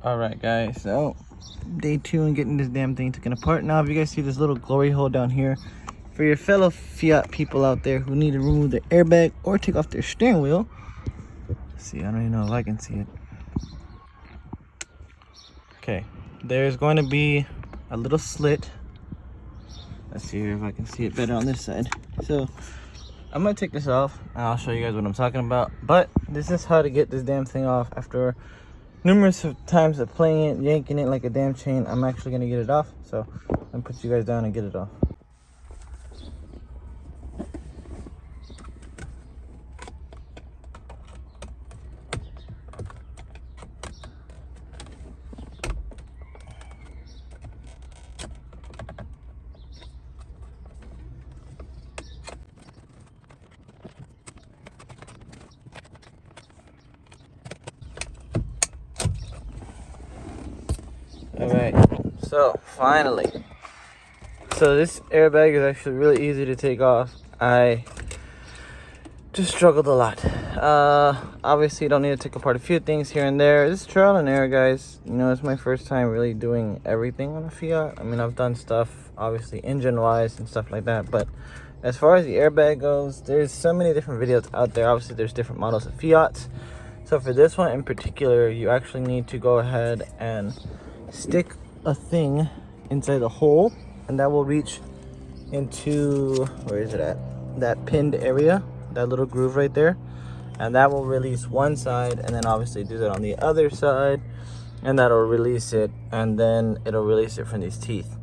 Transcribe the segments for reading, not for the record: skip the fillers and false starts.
Alright guys, so day 2 and getting this damn thing taken apart. Now if you guys see this little glory hole down here, for your fellow Fiat people out there who need to remove the airbag or take off their steering wheel, see, I don't even know if I can see it. Okay, there's going to be a little slit. Let's see here if I can see it better on this side. So I'm gonna take this off and I'll show you guys what I'm talking about. But this is how to get this damn thing off. After numerous times of playing it, yanking it like a damn chain, I'm actually gonna get it off. So I'm gonna put you guys down and get it off. Alright, so finally. So this airbag is actually really easy to take off. I just struggled a lot. Obviously you don't need to take apart a few things here and there. It's trial and error, guys. You know, it's my first time really doing everything on a Fiat. I mean, I've done stuff obviously engine wise and stuff like that, but as far as the airbag goes, there's so many different videos out there. Obviously there's different models of Fiats. So for this one in particular, you actually need to go ahead and stick a thing inside the hole, and that will reach into, where is it at, that pinned area, that little groove right there, and that will release one side, and then obviously do that on the other side, and that'll release it, and then it'll release it from these teeth.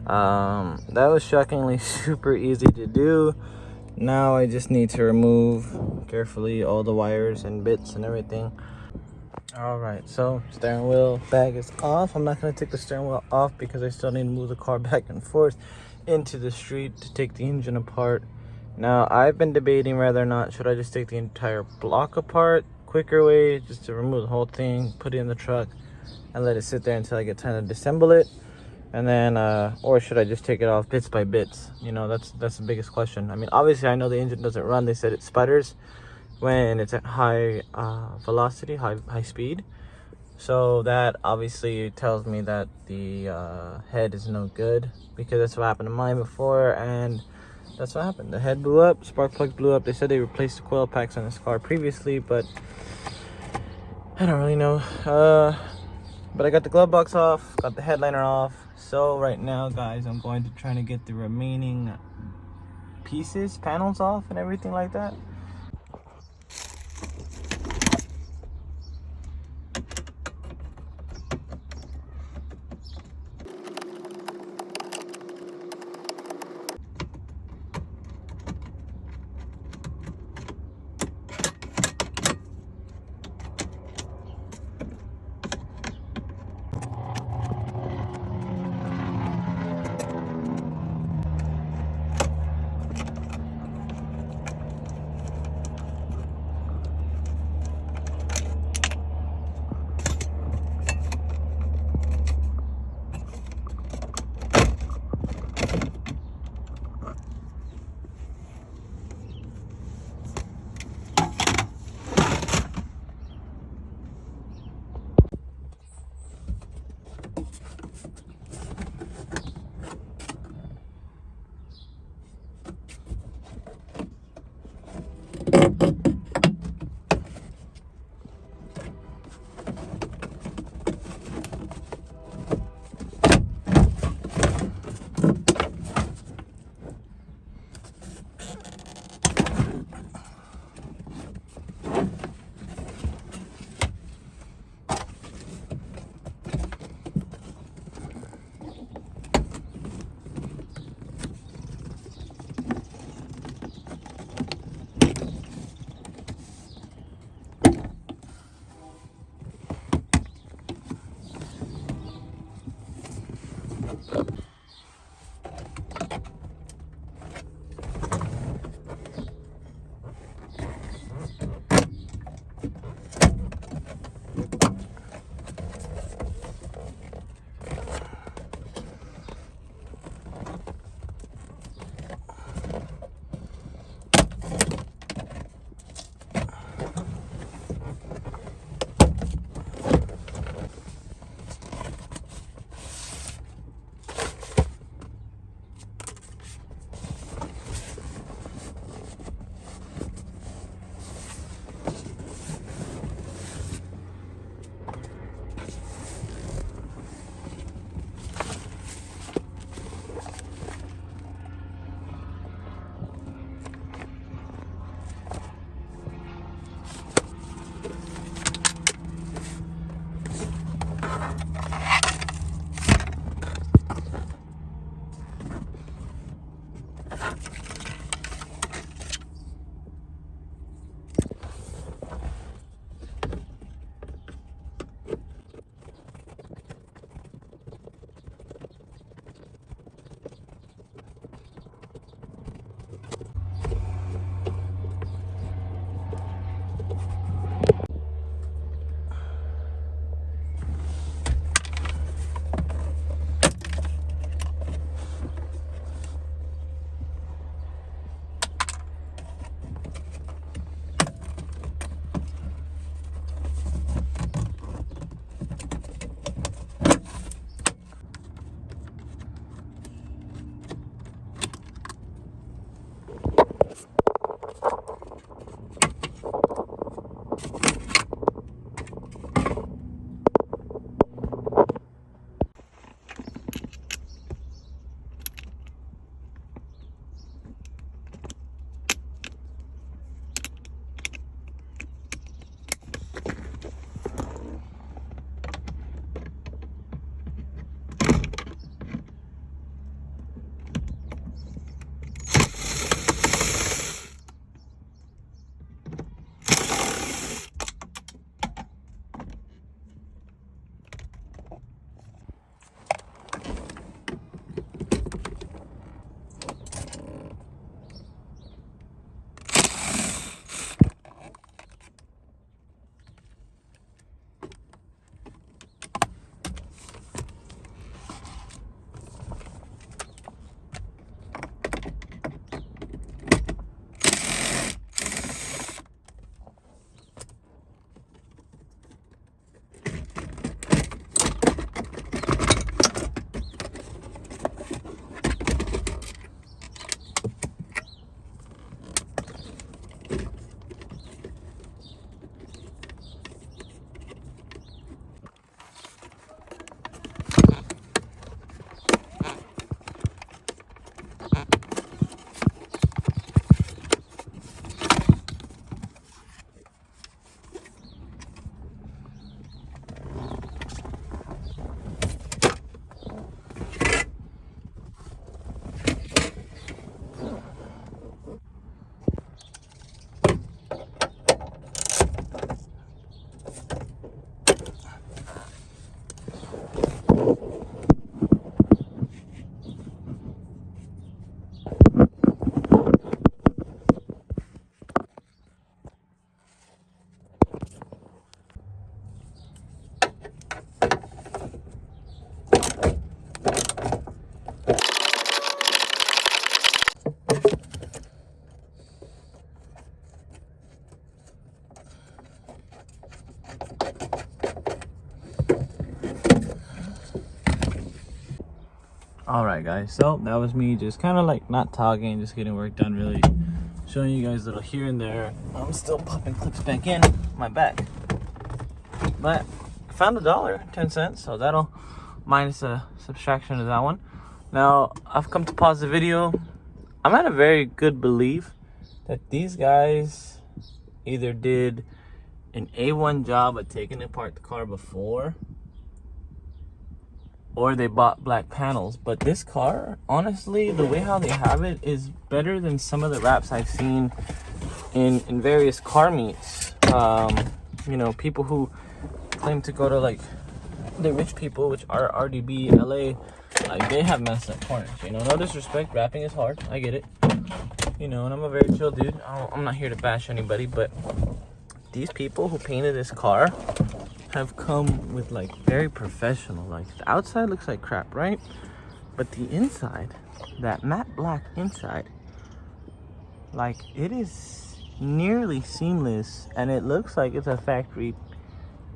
That was shockingly super easy to do. Now I just need to remove carefully all the wires and bits and everything. Alright, so steering wheel bag is off. I'm not going to take the steering wheel off because I still need to move the car back and forth into the street to take the engine apart. Now, I've been debating whether or not should I just take the entire block apart. Quicker way, just to remove the whole thing, put it in the truck, and let it sit there until I get time to disassemble it. And then, or should I just take it off bits by bits? You know, that's the biggest question. I mean, obviously, I know the engine doesn't run. They said it sputters when it's at high velocity, high speed. So that obviously tells me that the head is no good, because that's what happened to mine before, and that's what happened. The head blew up, spark plugs blew up. They said they replaced the coil packs on this car previously, but I don't really know. But I got the glove box off, got the headliner off. So right now, guys, I'm going to try to get the remaining pieces, panels off and everything like that. All right, guys, so that was me just kind of like not talking, just getting work done, really showing you guys a little here and there. I'm still popping clips back in my back, but I found $1.10, so that'll minus a subtraction of that one. Now I've come to pause the video. I'm at a very good belief that these guys either did an A1 job at taking apart the car before, or they bought black panels. But this car, honestly, the way how they have it is better than some of the wraps I've seen in various car meets. You know, people who claim to go to like the rich people, which are RDB, LA, like they have messed up corners. You know, no disrespect, wrapping is hard, I get it. You know, and I'm a very chill dude. I'm not here to bash anybody, but these people who painted this car have come with like very professional. Like the outside looks like crap, right? But the inside, that matte black inside, like it is nearly seamless, and it looks like it's a factory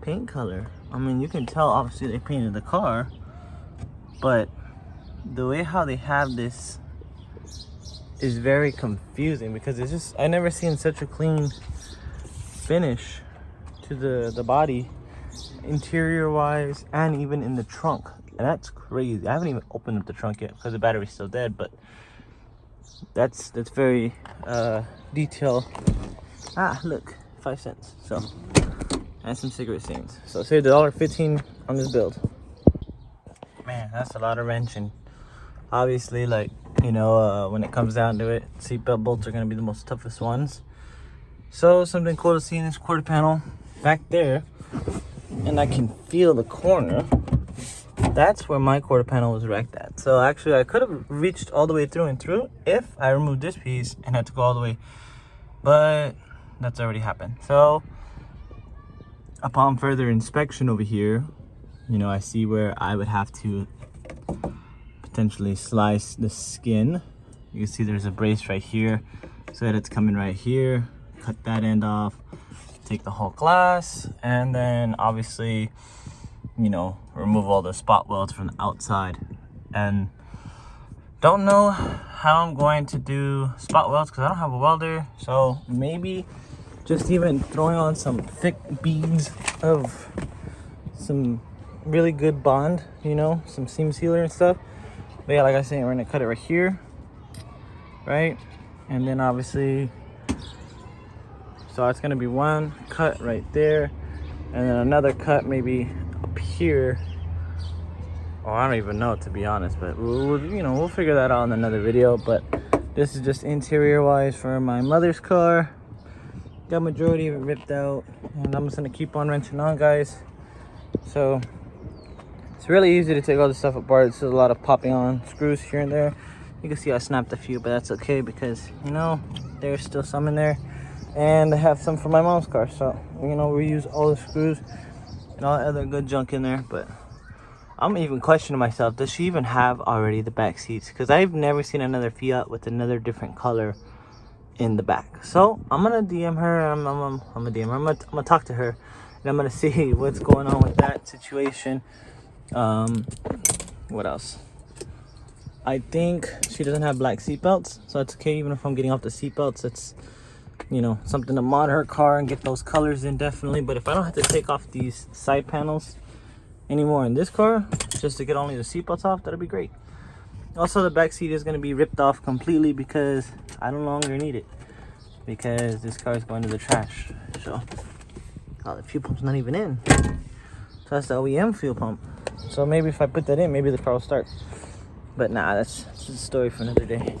paint color. I mean, you can tell obviously they painted the car, but the way how they have this is very confusing, because it's just, I never seen such a clean finish to the body, interior wise, and even in the trunk. And that's crazy. I haven't even opened up the trunk yet because the battery's still dead, but that's very detailed. Ah, look, 5 cents. So, and some cigarette stains. So saved $1.15 on this build. Man, that's a lot of wrenching. Obviously, like, you know, when it comes down to it, seatbelt bolts are going to be the most toughest ones. So something cool to see in this quarter panel back there, and I can feel the corner. That's where my quarter panel was wrecked at. So actually I could have reached all the way through and through if I removed this piece and had to go all the way, but that's already happened. So upon further inspection over here, you know, I see where I would have to potentially slice the skin. You can see there's a brace right here, so that it's coming right here. Cut that end off, take the whole glass, and then obviously, you know, remove all the spot welds from the outside. And don't know how I'm going to do spot welds because I don't have a welder. So maybe just even throwing on some thick beads of some really good bond, you know, some seam sealer and stuff. But yeah, like I said, we're gonna cut it right here, right? And then obviously, so it's gonna be one cut right there, and then another cut maybe up here. Oh, I don't even know, to be honest, but we'll figure that out in another video. But this is just interior wise for my mother's car. Got majority of it ripped out, and I'm just gonna keep on wrenching on, guys. So it's really easy to take all this stuff apart. It's just a lot of popping on screws here and there. You can see I snapped a few, but that's okay because, you know, there's still some in there. And I have some for my mom's car, so, you know, we use all the screws and all the other good junk in there. But I'm even questioning myself, does she even have already the back seats? Because I've never seen another Fiat with another different color in the back. So I'm gonna DM her. I'm gonna DM her. I'm gonna talk to her, and I'm gonna see what's going on with that situation. What else? I think she doesn't have black seatbelts, so that's okay. Even if I'm getting off the seatbelts, it's, you know, something to mod her car and get those colors in, definitely. But if I don't have to take off these side panels anymore in this car, just to get only the seatbelts off, that'll be great. Also, the back seat is going to be ripped off completely because I no longer need it, because this car is going to the trash. So, oh, the fuel pump's not even in. So that's the OEM fuel pump. So maybe if I put that in, maybe the car will start. But nah, that's a story for another day.